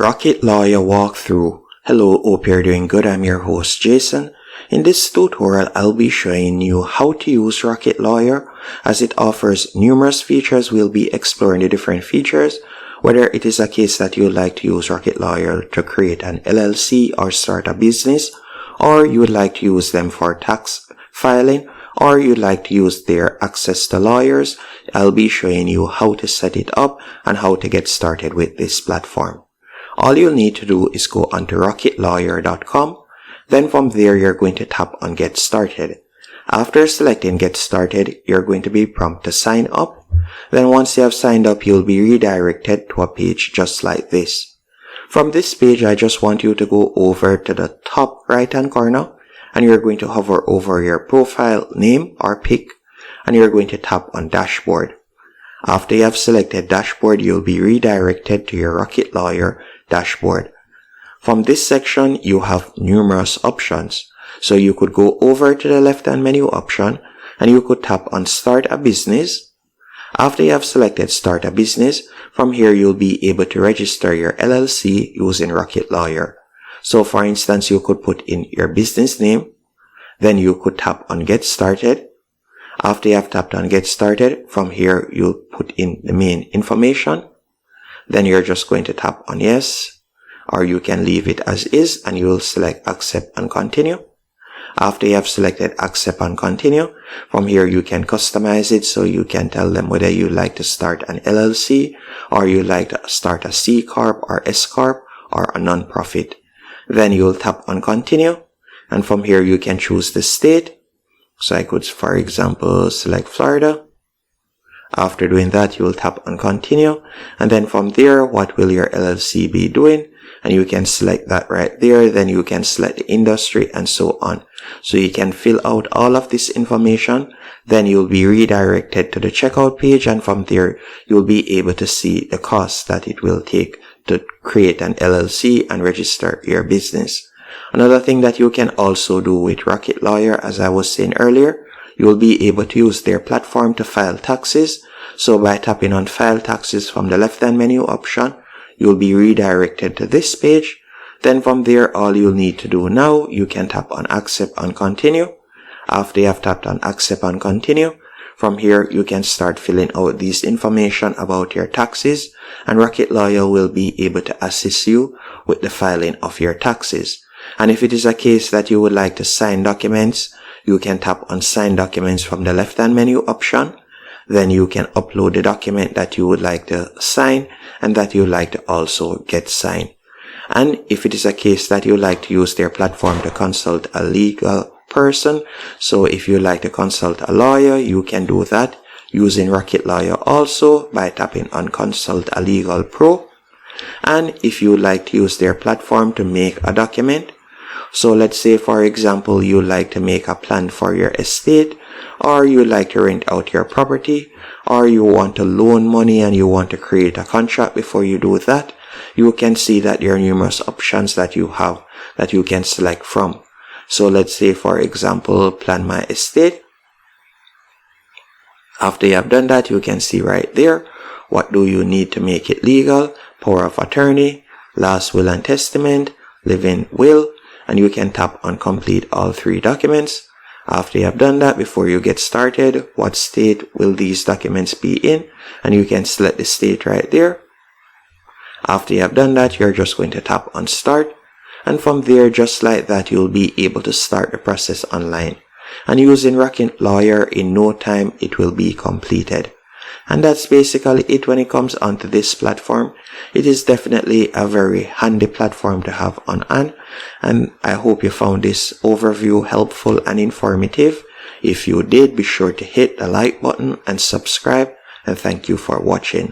Rocketlawyer walkthrough. Hello, hope you're doing good. I'm your host Jason. In this tutorial, I'll be showing you how to use Rocketlawyer as it offers numerous features. We'll be exploring the different features, whether it is a case that you would like to use Rocketlawyer to create an LLC or start a business, or you would like to use them for tax filing, or you'd like to use their access to lawyers. I'll be showing you how to set it up and how to get started with this platform. All you'll need to do is go onto rocketlawyer.com. Then from there, you're going to tap on Get Started. After selecting Get Started, you're going to be prompted to sign up. Then once you have signed up, you'll be redirected to a page just like this. From this page, I just want you to go over to the top right-hand corner, and you're going to hover over your profile name or pic, and you're going to tap on Dashboard. After you have selected Dashboard, you'll be redirected to your Rocketlawyer dashboard. From this section, you have numerous options. So you could go over to the left-hand menu option and you could tap on Start a Business. After you have selected Start a Business, from here you'll be able to register your LLC using Rocketlawyer. So for instance, you could put in your business name, then you could tap on Get Started. After you have tapped on Get Started, from here you'll put in the main information. Then you're just going to tap on Yes, or you can leave it as is and you will select Accept and Continue. After you have selected Accept and Continue, from here you can customize it, so you can tell them whether you like to start an LLC or you like to start a C Corp or S Corp or a non-profit. Then you'll tap on Continue, and from here you can choose the state. So I could, for example, select Florida. After doing that, you will tap on Continue, and then from there, what will your LLC be doing? And you can select that right there. Then you can select the industry and so on. So you can fill out all of this information. Then you'll be redirected to the checkout page, and from there, you'll be able to see the cost that it will take to create an LLC and register your business. Another thing that you can also do with Rocketlawyer, as I was saying earlier, you will be able to use their platform to file taxes. So by tapping on File Taxes from the left-hand menu option, you'll be redirected to this page. Then from there, all you'll need to do now, you can tap on Accept and Continue. After you have tapped on Accept and Continue, from here, you can start filling out this information about your taxes, and Rocketlawyer will be able to assist you with the filing of your taxes. And if it is a case that you would like to sign documents, you can tap on Sign Documents from the left-hand menu option. Then you can upload the document that you would like to sign and that you would like to also get signed. And if it is a case that you would like to use their platform to consult a legal person, so if you like to consult a lawyer, you can do that using Rocketlawyer also by tapping on Consult a Legal Pro. And if you would like to use their platform to make a document, so let's say, for example, you like to make a plan for your estate, or you like to rent out your property, or you want to loan money and you want to create a contract before you do that, you can see that there are numerous options that you have that you can select from. So let's say, for example, Plan My Estate. After you have done that, you can see right there, what do you need to make it legal? Power of Attorney, Last Will and Testament, Living Will, and you can tap on Complete all three documents. After you have done that, before you get started, what state will these documents be in? And you can select the state right there. After you have done that, you're just going to tap on Start. And from there, just like that, you'll be able to start the process online. And using Rocketlawyer, in no time, it will be completed. And that's basically it when it comes onto this platform. It is definitely a very handy platform to have on hand. And I hope you found this overview helpful and informative. If you did, be sure to hit the like button and subscribe. And thank you for watching.